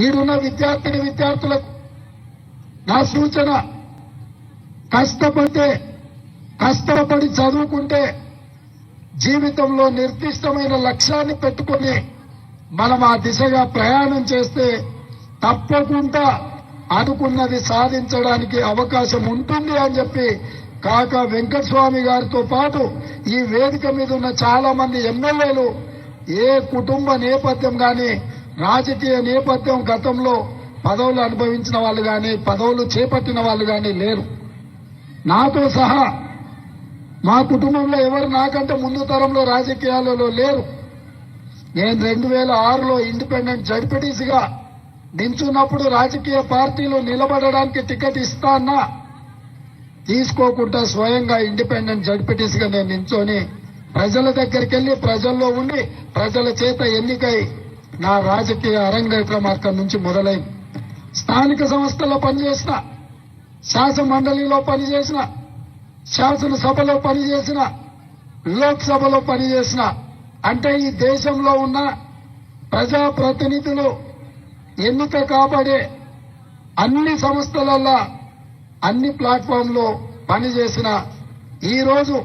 ఈడున్న విద్యార్థులకు నా సూచన, కష్టపడి చదువుకుంటే జీవితంలో నిర్దిష్టమైన లక్ష్యాన్ని పెట్టుకొని మనం ఆ దిశగా ప్రయాణం చేస్తే తప్పకుండా అనుకున్నది సాధించడానికి అవకాశం ఉంటుంది అని చెప్పి కాక వెంకటస్వామి గారితో పాటు ఈ వేదిక మీద ఉన్న చాలా మంది ఎమ్మెల్యేలు ఏ కుటుంబ నేపథ్యం గాని రాజకీయ నేపథ్యం గతంలో పదవులు అనుభవించిన వాళ్ళు గాని పదవులు చేపట్టిన వాళ్ళు గాని లేరు. నాతో సహా మా కుటుంబంలో ఎవరు నాకంటే ముందు తరంలో రాజకీయాలలో లేరు. నేను 2006లో ఇండిపెండెంట్ జడ్పీటీసీగా నించున్నప్పుడు రాజకీయ పార్టీలు నిలబడడానికి టికెట్ ఇస్తానా తీసుకోకుండా స్వయంగా ఇండిపెండెంట్ జడ్పీటీసీగా నేను నించొని ప్రజల దగ్గరికి వెళ్లి ప్రజల్లో ఉండి ప్రజల చేత ఎన్నికై నా రాజకీయ అరంగేట్రం అక్కడి నుంచి మొదలైంది. స్థానిక సంస్థల్లో పనిచేసిన, శాసన మండలిలో పనిచేసిన, శాసనసభలో పనిచేసిన, లోక్సభలో పనిచేసిన, అంటే ఈ దేశంలో ఉన్న ప్రజాప్రతినిధులు ఎన్నిక కాబడే అన్ని సంస్థలల్లో అన్ని ప్లాట్ఫామ్లో పనిచేసిన ఈరోజు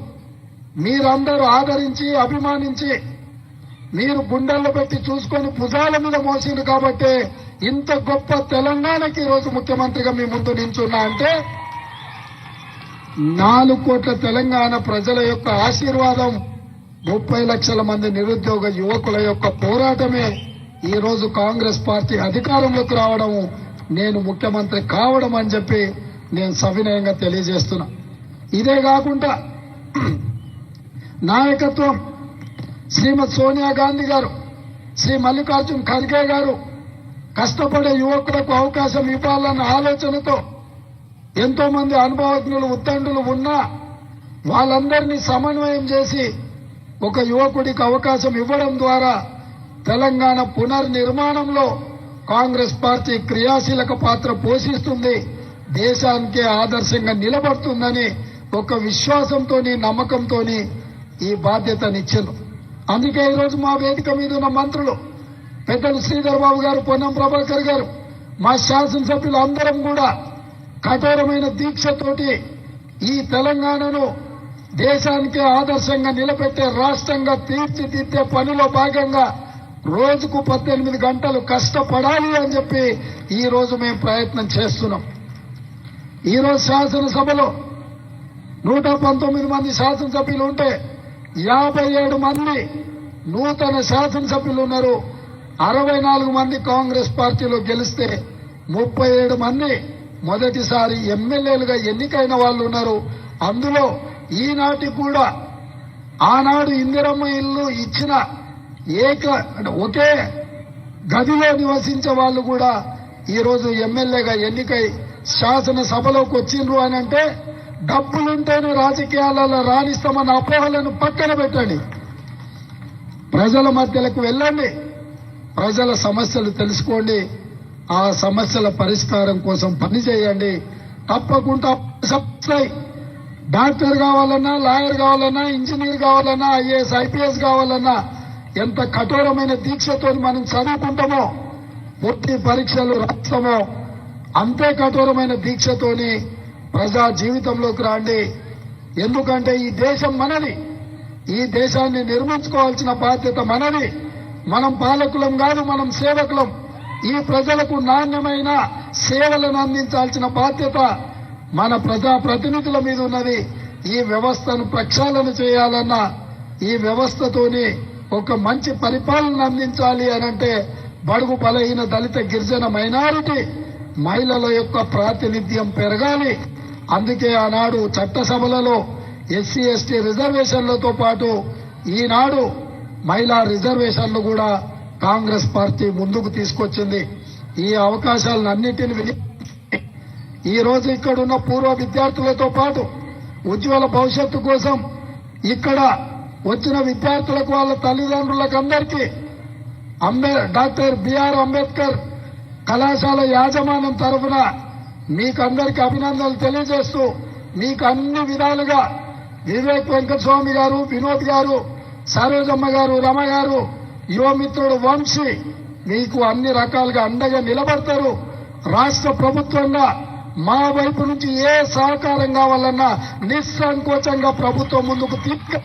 మీరందరూ ఆదరించి అభిమానించి మీరు గుండెల్లో పెట్టి చూసుకొని భుజాల మీద మోసింది కాబట్టి ఇంత గొప్ప తెలంగాణకి ఈరోజు ముఖ్యమంత్రిగా మీ ముందు నించున్నా అంటే 4 కోట్ల తెలంగాణ ప్రజల యొక్క ఆశీర్వాదం, 30 లక్షల మంది నిరుద్యోగ యువకుల యొక్క పోరాటమే ఈ రోజు కాంగ్రెస్ పార్టీ అధికారంలోకి రావడం, నేను ముఖ్యమంత్రి కావడం అని చెప్పి నేను సవినయంగా తెలియజేస్తున్నా. ఇదే కాకుండా నాయకత్వం శ్రీమతి సోనియా గాంధీ గారు, శ్రీ మల్లికార్జున్ ఖర్గే గారు కష్టపడే యువకులకు అవకాశం ఇవ్వాలన్న ఆలోచనతో ఎంతో మంది అనుభవజ్ఞులు ఉత్తండులు ఉన్నా వాళ్ళందరినీ సమన్వయం చేసి ఒక యువకుడికి అవకాశం ఇవ్వడం ద్వారా తెలంగాణ పునర్నిర్మాణంలో కాంగ్రెస్ పార్టీ క్రియాశీలక పాత్ర పోషిస్తుంది, దేశానికే ఆదర్శంగా నిలబడుతుందని ఒక విశ్వాసంతో నమ్మకంతో ఈ బాధ్యతనిచ్చారు. అందుకే ఈరోజు మా వేదిక మీద ఉన్న మంత్రులు పెద్దలు శ్రీధర్ బాబు గారు, పొన్నం ప్రభాకర్ గారు, మా శాసనసభ్యులు అందరం కూడా కఠోరమైన దీక్షతోటి ఈ తెలంగాణను దేశానికే ఆదర్శంగా నిలబెట్టే రాష్ట్రంగా తీర్చిదిద్దే పనిలో భాగంగా రోజుకు 18 గంటలు కష్టపడాలి అని చెప్పి ఈ రోజు మేము ప్రయత్నం చేస్తున్నాం. ఈ రోజు శాసనసభలో 119 మంది శాసనసభ్యులు ఉంటే 57 మంది నూతన శాసనసభ్యులు ఉన్నారు. 64 మంది కాంగ్రెస్ పార్టీలో గెలిస్తే 37 మంది మొదటిసారి ఎమ్మెల్యేలుగా ఎన్నికైన వాళ్ళు ఉన్నారు. అందులో ఈనాటి కూడా ఆనాడు ఇందిరమ్మ ఇల్లు ఇచ్చిన ఒకే గదిలో నివసించే వాళ్ళు కూడా ఈ రోజు ఎమ్మెల్యేగా ఎన్నికై శాసనసభలోకి వచ్చిండ్రు అని అంటే డబ్బులుంటేనే రాజకీయాలలో రాణిస్తామన్న అపోహలను పక్కన పెట్టండి. ప్రజల మధ్యలకు వెళ్ళండి, ప్రజల సమస్యలు తెలుసుకోండి, ఆ సమస్యల పరిష్కారం కోసం పనిచేయండి. తప్పకుండా డాక్టర్ కావాలన్నా, లాయర్ కావాలన్నా, ఇంజనీర్ కావాలన్నా, ఐఏఎస్ ఐపీఎస్ కావాలన్నా ఎంత కఠోరమైన దీక్షతో మనం చదువుకుంటామో, పూర్తి పరీక్షలు రాస్తామో అంతే కఠోరమైన దీక్షతోని ప్రజా జీవితంలోకి రండి. ఎందుకంటే ఈ దేశం మనది, ఈ దేశాన్ని నిర్మించుకోవాల్సిన బాధ్యత మనది. మనం పాలకులం కాదు, మనం సేవకులం. ఈ ప్రజలకు నాణ్యమైన సేవలను అందించాల్సిన బాధ్యత మన ప్రజా ప్రతినిధుల మీద ఉన్నది. ఈ వ్యవస్థను ప్రక్షాళన చేయాలన్నా, ఈ వ్యవస్థతోని ఒక మంచి పరిపాలన అందించాలి అనంటే బడుగు బలహీన దళిత గిరిజన మైనారిటీ మహిళల యొక్క ప్రాతినిధ్యం పెరగాలి. అందుకే ఆనాడు చట్టసభలలో ఎస్సీ ఎస్టీ రిజర్వేషన్లతో పాటు ఈనాడు మహిళా రిజర్వేషన్లు కూడా కాంగ్రెస్ పార్టీ ముందుకు తీసుకొచ్చింది. ఈ అవకాశాలన్నింటినీ ఈ రోజు ఇక్కడున్న పూర్వ విద్యార్థులతో పాటు ఉజ్వల భవిష్యత్తు కోసం ఇక్కడ వచ్చిన విద్యార్థులకు వాళ్ళ తల్లిదండ్రులకు అందరికీ డాక్టర్ బిఆర్ అంబేద్కర్ కళాశాల యాజమాన్యం తరఫున మీకందరికీ అభినందనలు తెలియజేస్తూ మీకు అన్ని విధాలుగా వివేక్ వెంకటస్వామి గారు, వినోద్ గారు, సరోజమ్మ గారు, రమ గారు, యువమిత్రుడు వంశీ మీకు అన్ని రకాలుగా అండగా నిలబడతారు. రాష్ట్ర ప్రభుత్వంగా మా వైపు నుంచి ఏ సహకారం కావాలన్నా నిస్సంకోచంగా ప్రభుత్వం ముందుకు తీసుకు